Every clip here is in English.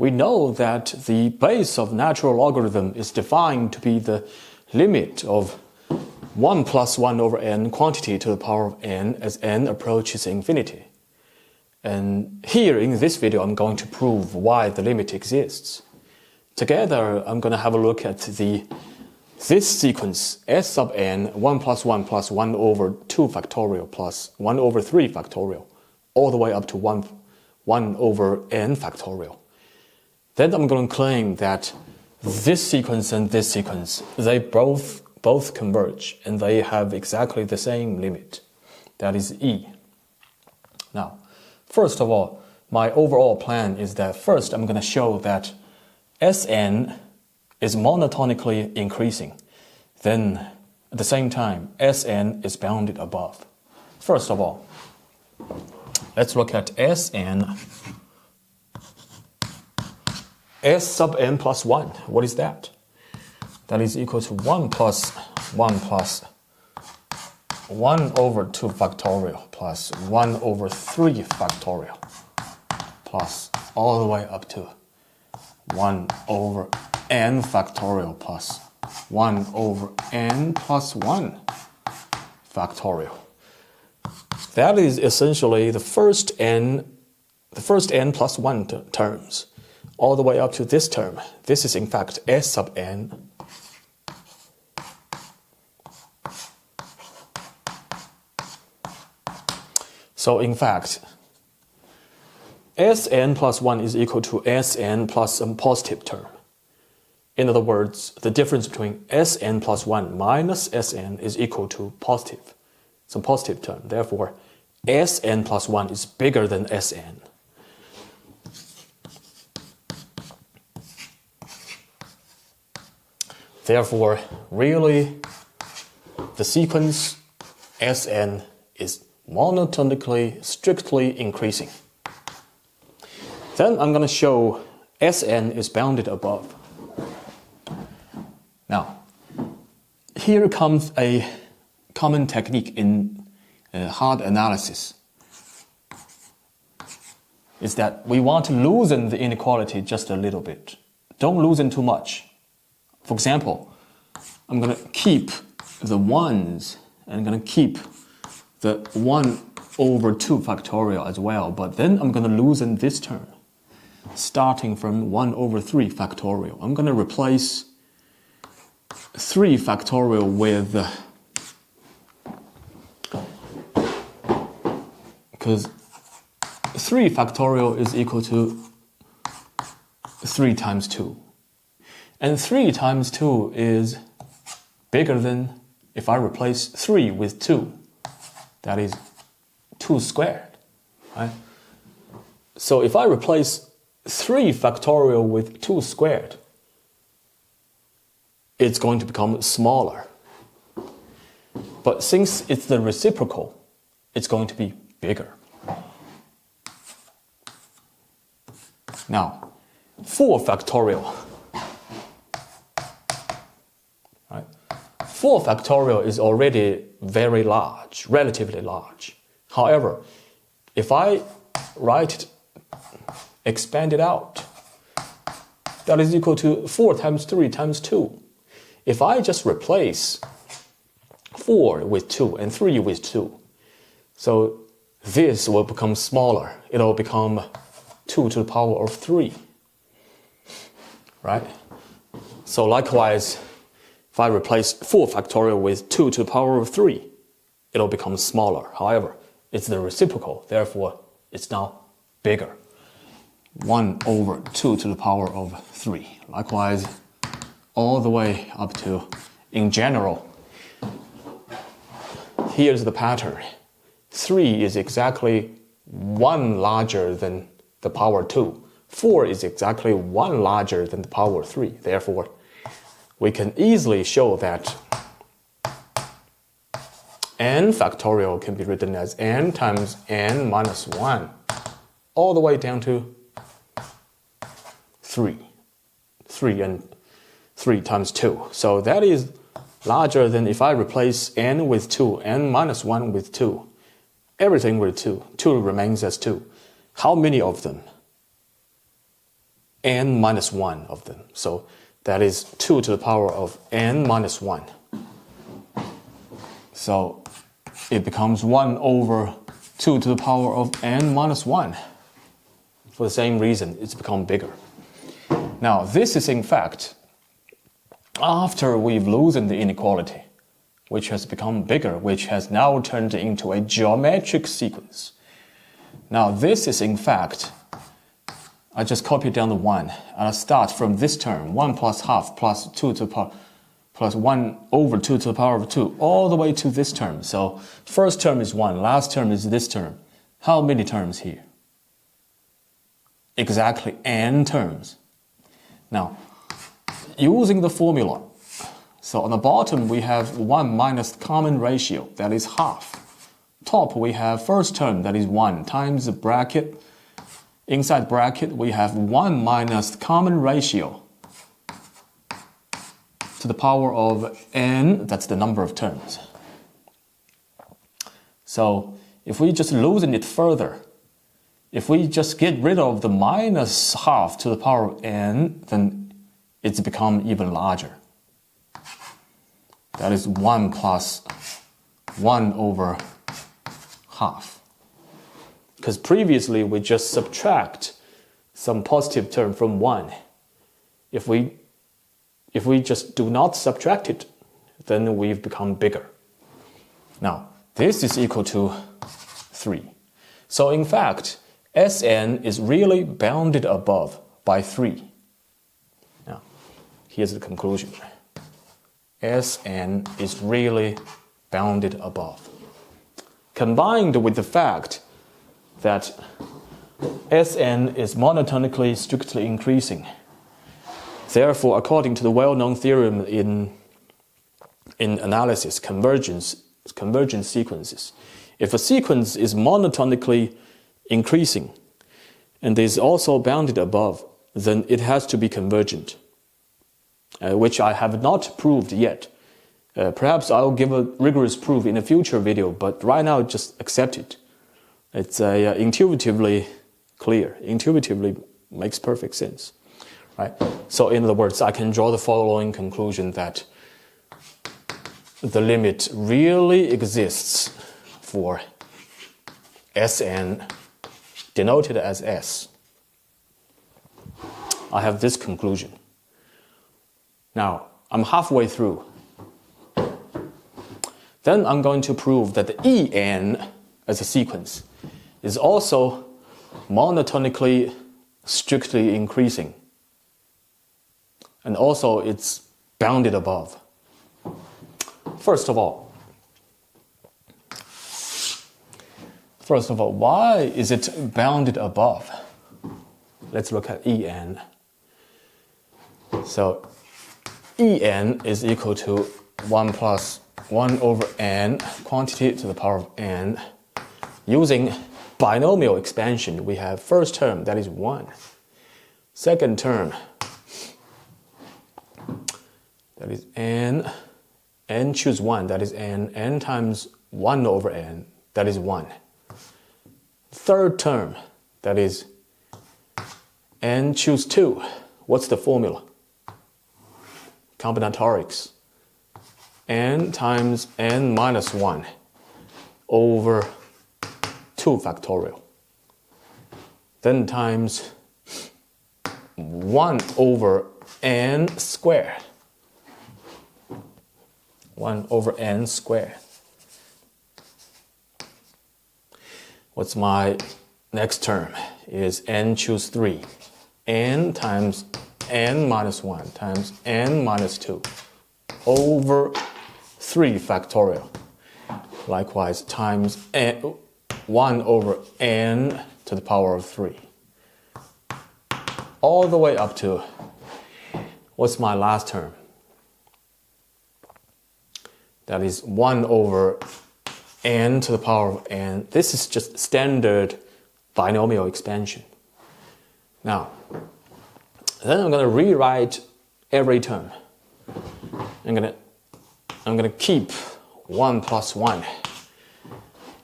we know that the base of natural logarithm is defined to be the limit of 1 plus 1 over n quantity to the power of n as n approaches infinity. And here in this video, I'm going to prove why the limit exists. Together, I'm going to have a look at this sequence, s sub n, 1 plus 1 plus 1 over 2 factorial plus 1 over 3 factorial, all the way up to 1 over n factorial. Then I'm going to claim that this sequence and this sequence, they both converge, and they have exactly the same limit. That is E. Now, first of all, my overall plan is that first I'm going to show that Sn is monotonically increasing. Then, at the same time, Sn is bounded above. First of all, let's look at Sn. S sub n plus 1, what is that? That is equal to 1 plus 1 plus 1 over 2 factorial plus 1 over 3 factorial plus all the way up to 1 over n factorial plus 1 over n plus 1 factorial. That is essentially the first n plus 1 terms, all the way up to this term. This is in fact s sub n. So in fact, Sn plus 1 is equal to Sn plus some positive term. In other words, the difference between Sn plus 1 minus Sn is equal to positive, some positive term. Therefore, Sn plus 1 is bigger than Sn. Therefore, really, the sequence Sn is monotonically, strictly increasing. Then I'm going to show Sn is bounded above. Now, here comes a common technique in hard analysis. Is that we want to loosen the inequality just a little bit. Don't loosen too much. For example, I'm going to keep the 1s, and I'm going to keep the 1 over 2 factorial as well, but then I'm going to loosen this term, starting from 1 over 3 factorial. I'm going to replace 3 factorial with, because 3 factorial is equal to 3 times 2. And 3 times 2 is bigger than if I replace 3 with 2. That is 2 squared, right? So if I replace 3 factorial with 2 squared, it's going to become smaller. But since it's the reciprocal, it's going to be bigger. Now, 4 factorial. 4 factorial is already very large, relatively large. However, if I write it, expand it out, that is equal to 4 times 3 times 2. If I just replace 4 with 2 and 3 with 2, so this will become smaller. It will become 2 to the power of 3, right? So likewise, if I replace 4 factorial with 2 to the power of 3, it'll become smaller. However, it's the reciprocal, therefore it's now bigger. 1 over 2 to the power of 3. Likewise, all the way up to, in general, here's the pattern. 3 is exactly 1 larger than the power 2. 4 is exactly 1 larger than the power 3. Therefore, we can easily show that n factorial can be written as n times n minus 1, all the way down to 3. 3 times 2. So that is larger than if I replace n with 2, n minus 1 with 2. Everything with 2. 2 remains as 2. How many of them? n minus 1 of them. So that is 2 to the power of n minus 1. So it becomes 1 over 2 to the power of n minus 1. For the same reason, it's become bigger. Now, this is in fact after we've loosened the inequality, which has become bigger, which has now turned into a geometric sequence. Now, this is in fact, I just copied down the 1, and I start from this term, 1 plus half plus 2 to the power, plus 1 over 2 to the power of 2, all the way to this term. So first term is 1, last term is this term. How many terms here? Exactly n terms. Now, using the formula, so on the bottom we have 1 minus the common ratio, that is half. Top we have first term, that is 1, times the bracket. Inside bracket we have 1 minus the common ratio to the power of n, that's the number of terms. So if we just loosen it further, if we just get rid of the minus half to the power of n, then it's become even larger. That is 1 plus 1 over half. Because previously we just subtract some positive term from 1. If we just do not subtract it, then we've become bigger. Now, this is equal to 3. So in fact, Sn is really bounded above by 3. Now, here's the conclusion. Sn is really bounded above. Combined with the fact that Sn is monotonically strictly increasing. Therefore, according to the well-known theorem in analysis, convergent sequences, if a sequence is monotonically increasing and is also bounded above, then it has to be convergent, which I have not proved yet. Perhaps I'll give a rigorous proof in a future video, but right now just accept it. It's intuitively clear, intuitively makes perfect sense. Right? So in other words, I can draw the following conclusion that the limit really exists for Sn denoted as S. I have this conclusion. Now, I'm halfway through. Then I'm going to prove that the En as a sequence is also monotonically strictly increasing. And also it's bounded above. First of all, why is it bounded above? Let's look at En. So En is equal to 1 plus 1 over n, quantity to the power of n. Using binomial expansion, we have first term, that is 1. Second term, that is n. N choose 1, that is n. N times 1 over n, that is 1. Third term, that is n choose 2. What's the formula? Combinatorics. N times n minus 1 over 2 factorial. Then times 1 over n squared. 1 over n squared. What's my next term? Is n choose 3. N times n minus 1 times n minus 2 over 3 factorial. Likewise, times 1 over n to the power of 3. All the way up to, what's my last term? That is 1 over n to the power of n. This is just standard binomial expansion. Now, then I'm going to rewrite every term. I'm going to keep 1 plus 1.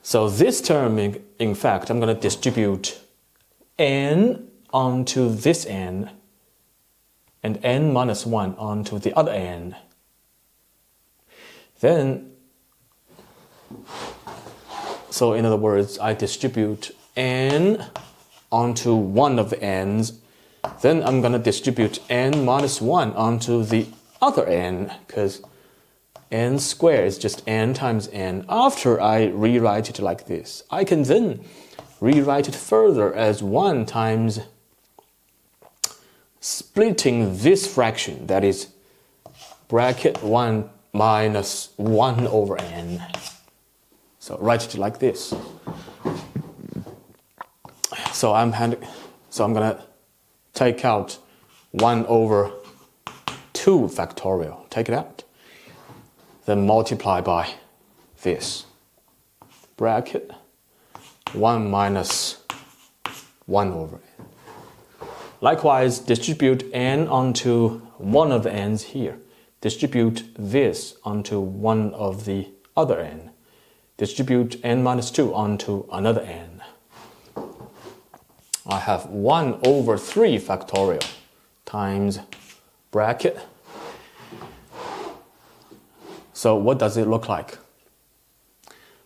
So this term, in fact, I'm going to distribute n onto this n and n minus 1 onto the other n. Then, so in other words, I distribute n onto one of the n's. Then I'm going to distribute n minus 1 onto the other n, because n squared is just n times n. After I rewrite it like this, I can then rewrite it further as 1 times splitting this fraction, that is bracket 1 minus 1 over n. So write it like this. So I'm going to take out 1 over 2 factorial. Take it out. Then multiply by this. Bracket 1 minus 1 over n. Likewise, distribute n onto one of the n's here. Distribute this onto one of the other n. Distribute n minus 2 onto another n. I have 1 over 3 factorial times bracket. So what does it look like?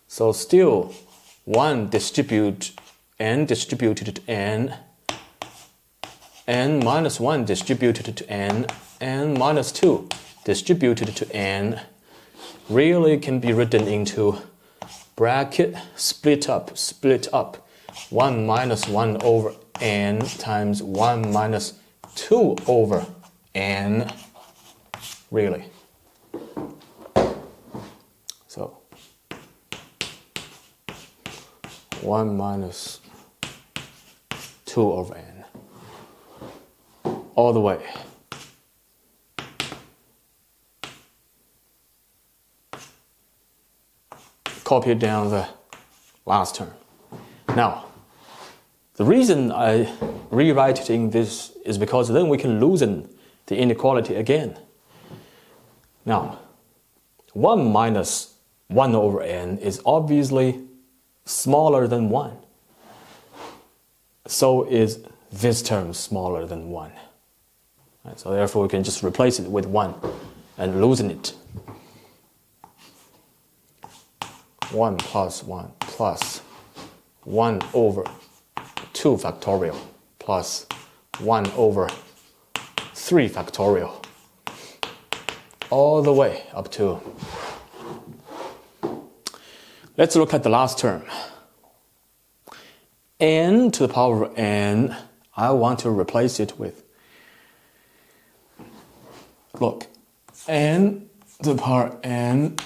So still 1 distribute n distributed to n, n minus 1 distributed to n, n minus 2 distributed to n really can be written into bracket split up 1 minus 1 over n times 1 minus 2 over n, really. So 1 minus 2 over n, all the way. Copy down the last term. Now, the reason I rewrite it in this is because then we can loosen the inequality again. Now, 1 minus 1 over n is obviously smaller than 1. So is this term smaller than 1. Right, so therefore we can just replace it with 1 and loosen it. 1 plus 1 plus 1 over 2 factorial plus 1 over 3 factorial, all the way up to. Let's look at the last term. N to the power of n, I want to replace it with, look, n to the power of n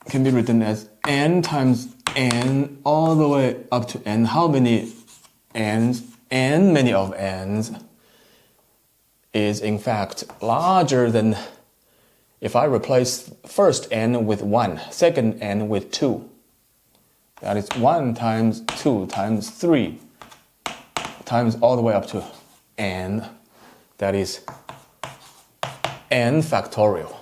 can be written as n times n all the way up to n. How many n's? N many of n's is in fact larger than if I replace first n with 1, second n with 2. That is 1 times 2 times 3 times all the way up to n. That is n factorial.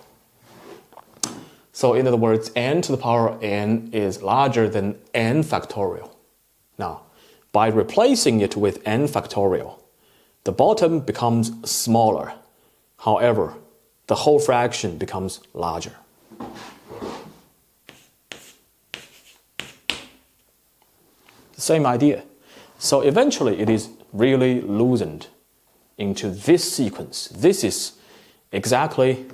So in other words, n to the power of n is larger than n factorial. Now, by replacing it with n factorial, the bottom becomes smaller. However, the whole fraction becomes larger. The same idea. So eventually it is really loosened into this sequence. This is exactly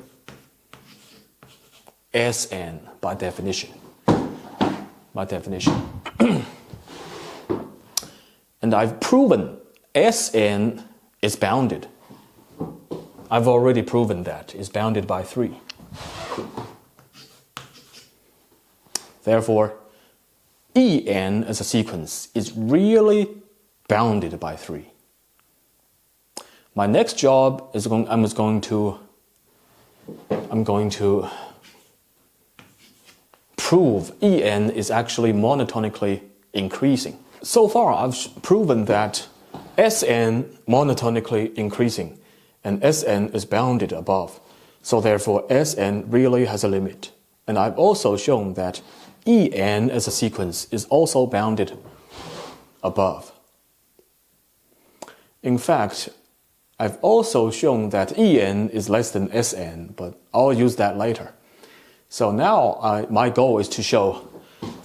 Sn by definition. And I've proven Sn is bounded. I've already proven that it's bounded by 3. Therefore, En as a sequence is really bounded by 3. My next job is I'm going to prove En is actually monotonically increasing. So far, I've proven that Sn monotonically increasing and Sn is bounded above. So therefore, Sn really has a limit. And I've also shown that En as a sequence is also bounded above. In fact, I've also shown that En is less than Sn, but I'll use that later. So now my goal is to show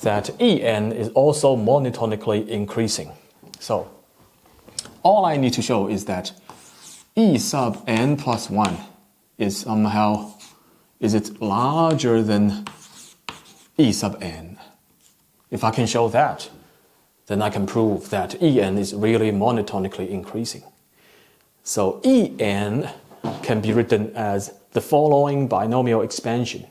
that En is also monotonically increasing. So all I need to show is that E sub n plus 1 is it larger than E sub n? If I can show that, then I can prove that En is really monotonically increasing. So En can be written as the following binomial expansion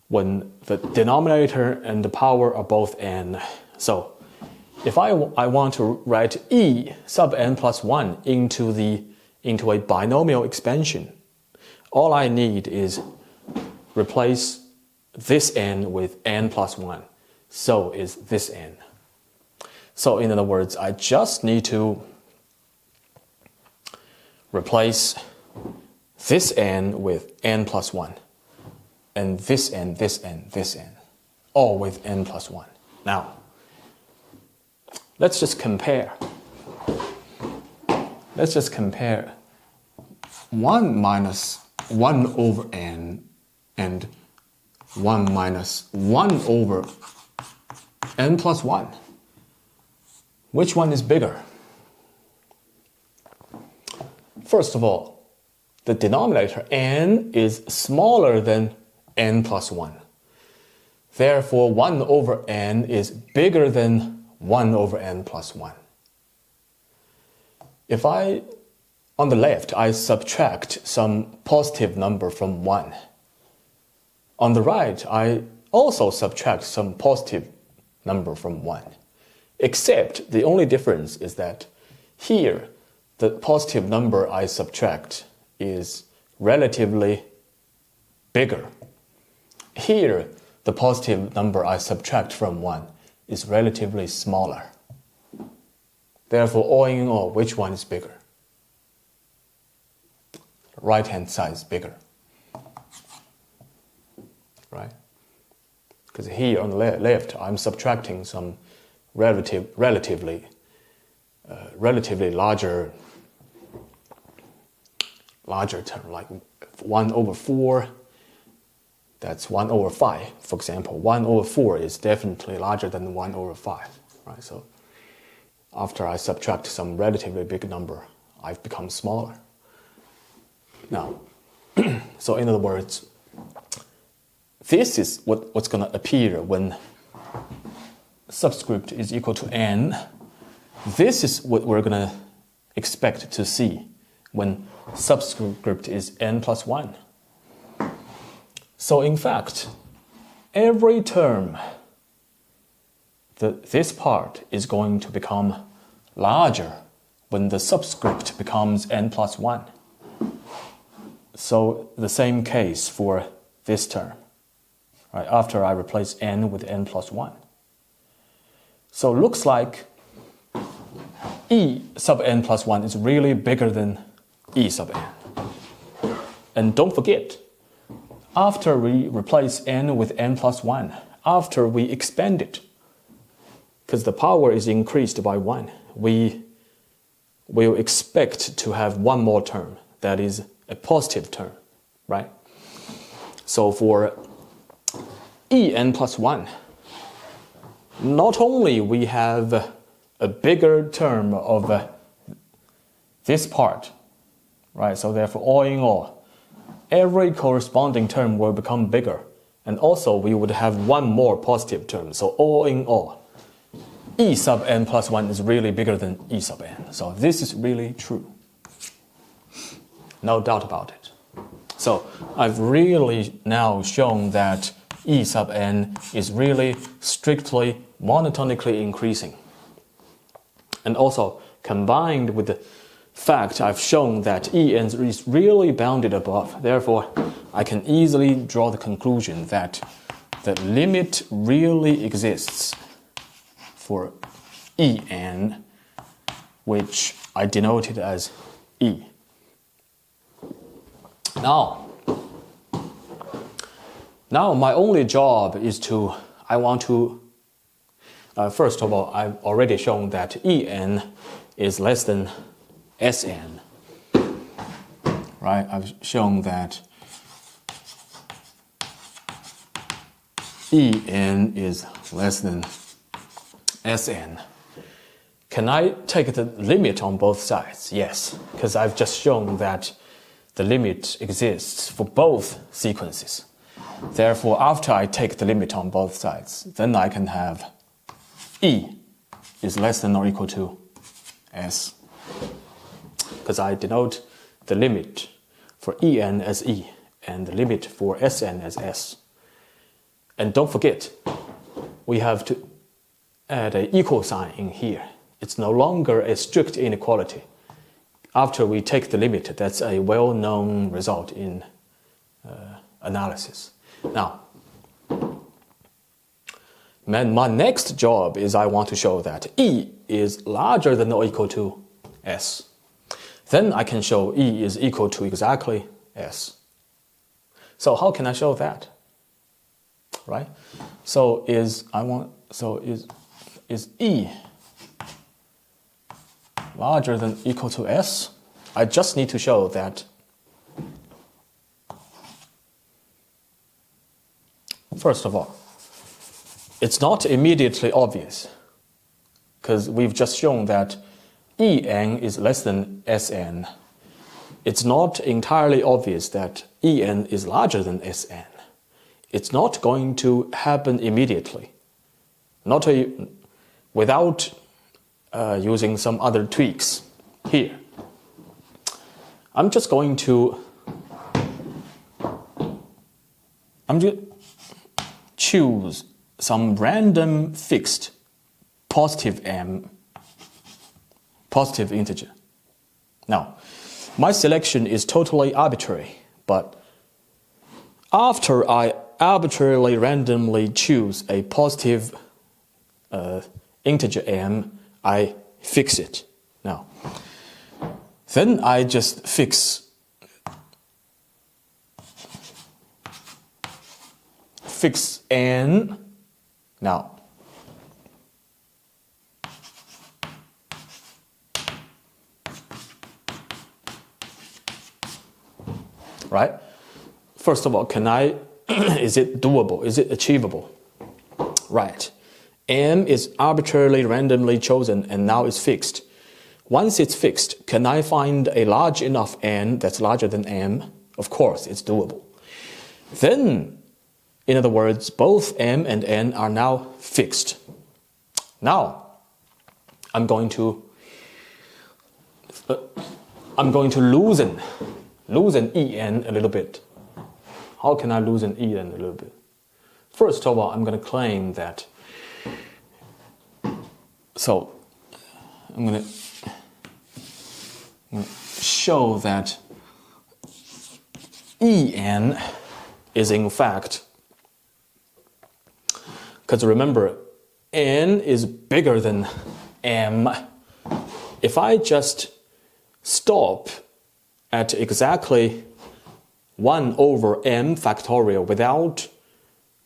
when the denominator and the power are both n. So if I want to write E sub n plus 1 into a binomial expansion, all I need is replace this n with n plus 1. So is this n. So in other words, I just need to replace this n with n plus 1. And this n, this n, this n, all with n plus 1. Now, let's just compare. Let's just compare 1 minus 1 over n and 1 minus 1 over n plus 1. Which one is bigger? First of all, the denominator n is smaller than n plus 1. Therefore, 1 over n is bigger than 1 over n plus 1. If on the left, I subtract some positive number from 1. On the right, I also subtract some positive number from 1. Except the only difference is that here, the positive number I subtract is relatively bigger. Here, the positive number I subtract from 1 is relatively smaller. Therefore, all in all, which one is bigger? Right-hand side is bigger. Right? Because here on the left, I'm subtracting some relatively larger term, like 1 over 4. That's 1 over 5, for example. 1 over 4 is definitely larger than 1 over 5, right? So after I subtract some relatively big number, I've become smaller. Now, so in other words, this is what's going to appear when subscript is equal to n. This is what we're going to expect to see when subscript is n plus 1. So in fact, every term, this part is going to become larger when the subscript becomes n plus 1. So the same case for this term, right? After I replace n with n plus 1. So it looks like E sub n plus 1 is really bigger than E sub n. And don't forget, after we replace n with n plus 1, after we expand it, because the power is increased by 1, we will expect to have one more term that is a positive term, right? So for En plus 1, not only we have a bigger term of this part, right? So therefore, all in all, every corresponding term will become bigger. And also, we would have one more positive term. So all in all, E sub n plus 1 is really bigger than E sub n. So this is really true. No doubt about it. So I've really now shown that E sub n is really strictly monotonically increasing. And also, combined with the fact I've shown that En is really bounded above, therefore, I can easily draw the conclusion that the limit really exists for En, which I denoted as E. Now my only job is first of all, I've already shown that En is less than Sn. right? I've shown that En is less than Sn. Can I take the limit on both sides? Yes, because I've just shown that the limit exists for both sequences. Therefore, after I take the limit on both sides, then I can have E is less than or equal to S, because I denote the limit for En as E and the limit for Sn as S. And don't forget, we have to add an equal sign in here. It's no longer a strict inequality. After we take the limit, that's a well-known result in analysis. Now, my next job is I want to show that E is larger than or equal to S. Then I can show E is equal to exactly S. So how can I show that? Right? So is E larger than or equal to S? I just need to show that first of all, it's not immediately obvious because we've just shown that En is less than Sn. It's not entirely obvious that En is larger than Sn. It's not going to happen immediately, without using some other tweaks here. I'm just choose some random fixed positive integer. Now, my selection is totally arbitrary, but after I arbitrarily randomly choose a positive integer m, I fix it. Now, then I just fix n. Now, right? First of all, is it doable? Is it achievable? Right. M is arbitrarily randomly chosen and now it's fixed. Once it's fixed, can I find a large enough n that's larger than m? Of course, it's doable. Then, in other words, both m and n are now fixed. Now, I'm going to loosen En a little bit. How can I loosen En a little bit? First of all, I'm going to claim that. So, I'm going to show that En is in fact, because remember, n is bigger than m. If I just stop at exactly 1 over m factorial without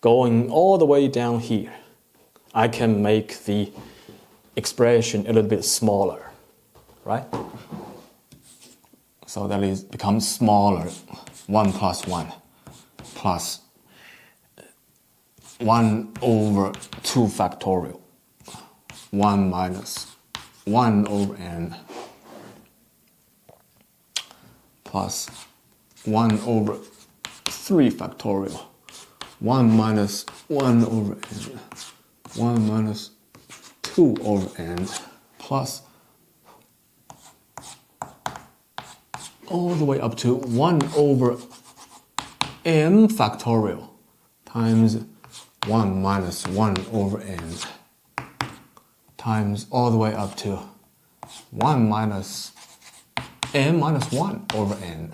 going all the way down here, I can make the expression a little bit smaller, right? So that is becomes smaller, 1 plus 1 plus 1 over 2 factorial, 1 minus 1 over n plus 1 over 3 factorial, 1 minus 1 over n, 1 minus 2 over n plus all the way up to 1 over m factorial times 1 minus 1 over n times all the way up to 1 minus m minus 1 over n.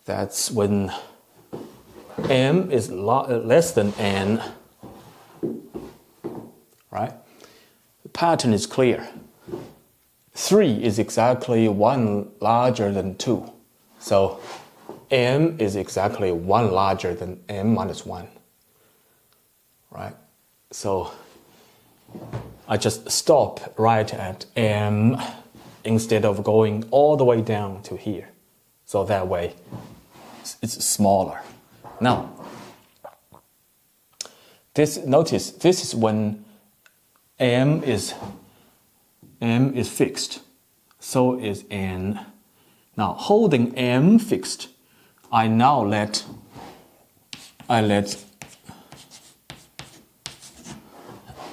That's when m is less than n, right? The pattern is clear. 3 is exactly 1 larger than 2. So m is exactly 1 larger than m minus 1, right? So I just stop right at m instead of going all the way down to here. So that way it's smaller. Now, notice this is when m is fixed. So is n. Now, holding m fixed, I let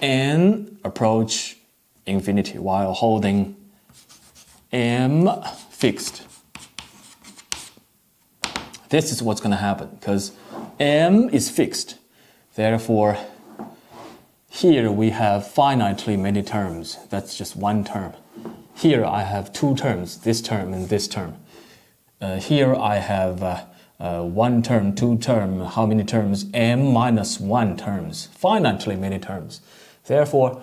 n approach infinity while holding m fixed. This is what's going to happen because m is fixed. Therefore, here we have finitely many terms. That's just one term. Here I have two terms, this term and this term. Here I have one term, two term, how many terms? M minus one terms, finitely many terms. Therefore,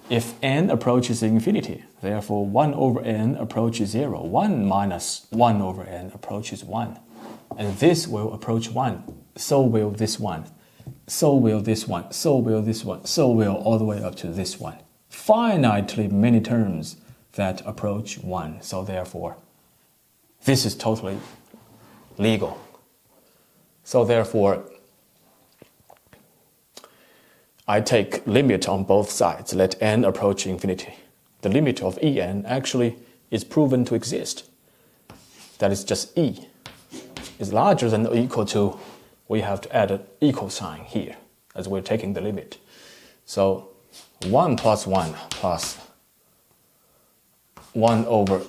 if n approaches infinity, therefore 1 over n approaches 0. 1 minus 1 over n approaches 1. And this will approach 1. So will this one. So will this one. So will this one. So will all the way up to this one. Finitely many terms that approach 1. So therefore, this is totally legal. So therefore, I take limit on both sides, let n approach infinity. The limit of En actually is proven to exist. That is just E. Is larger than or equal to, we have to add an equal sign here as we're taking the limit. So 1 plus 1 plus 1 over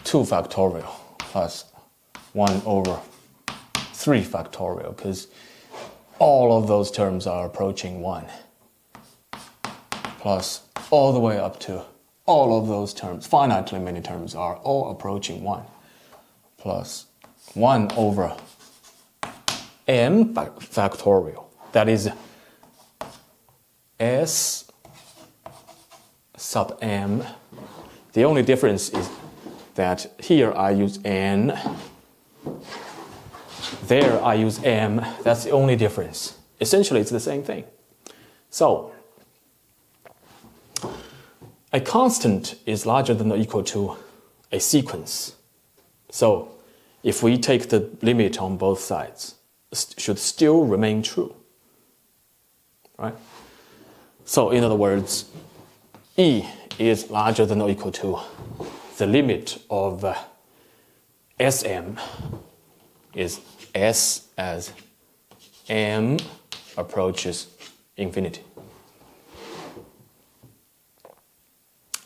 2 factorial plus 1 over 3 factorial, because all of those terms are approaching 1, plus all the way up to all of those terms, finitely many terms are all approaching 1, plus 1 over m factorial. That is s sub m. The only difference is that here I use n, there I use m. That's the only difference. Essentially, it's the same thing. So, a constant is larger than or equal to a sequence. So, if we take the limit on both sides, should still remain true, right? So, in other words, E is larger than or equal to the limit of Sm is S as m approaches infinity.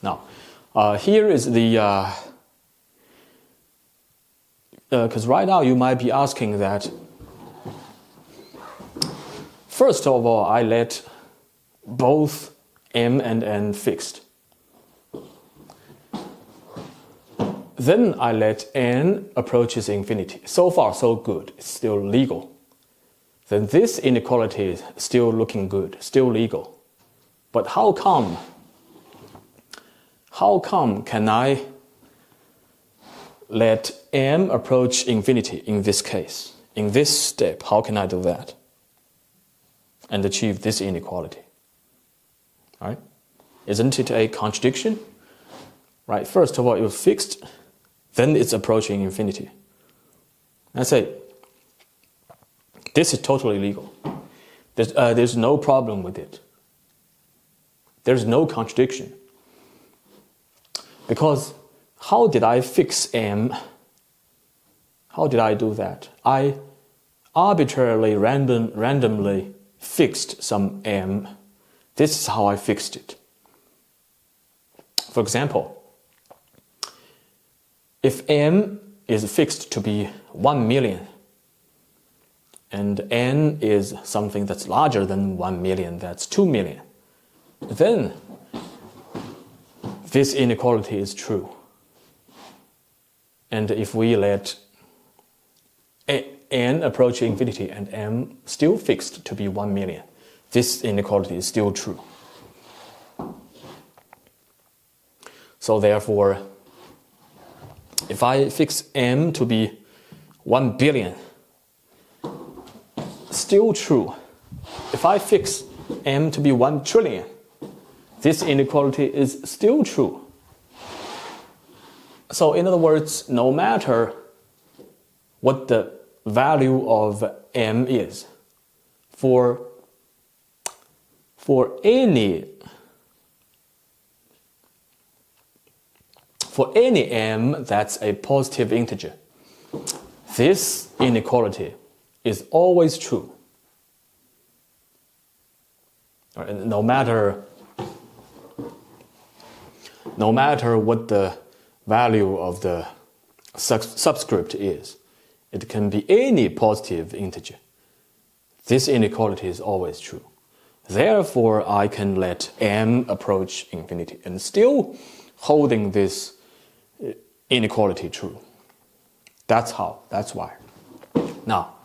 Now, here is the, because right now you might be asking that, first of all, I let both m and n fixed. Then I let n approaches infinity. So far, so good. It's still legal. Then this inequality is still looking good, still legal. But how come can I let m approach infinity in this case? In this step, how can I do that and achieve this inequality? Right? Isn't it a contradiction? Right? First of all, it was fixed, then it's approaching infinity. I say, this is totally legal. There's no problem with it. There's no contradiction. Because how did I fix m? How did I do that? I arbitrarily, randomly fixed some m. This is how I fixed it. For example, if m is fixed to be 1 million, and n is something that's larger than 1 million, that's 2 million, then this inequality is true. And if we let n approach infinity and m still fixed to be 1 million, this inequality is still true. So therefore, if I fix m to be 1 billion, still true. If I fix m to be 1 trillion, this inequality is still true. So in other words, no matter what the value of m is, for any m that's a positive integer, this inequality is always true. No matter what the value of the subscript is, it can be any positive integer. This inequality is always true. Therefore, I can let m approach infinity and still holding this inequality true. That's why. Now,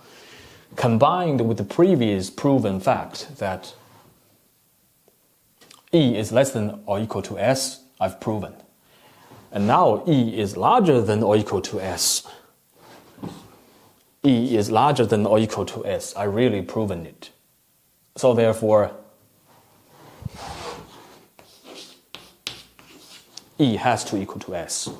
combined with the previous proven fact that E is less than or equal to S, I've proven. And now E is larger than or equal to S. E is larger than or equal to S. I really proven it. So therefore, E has to equal to S.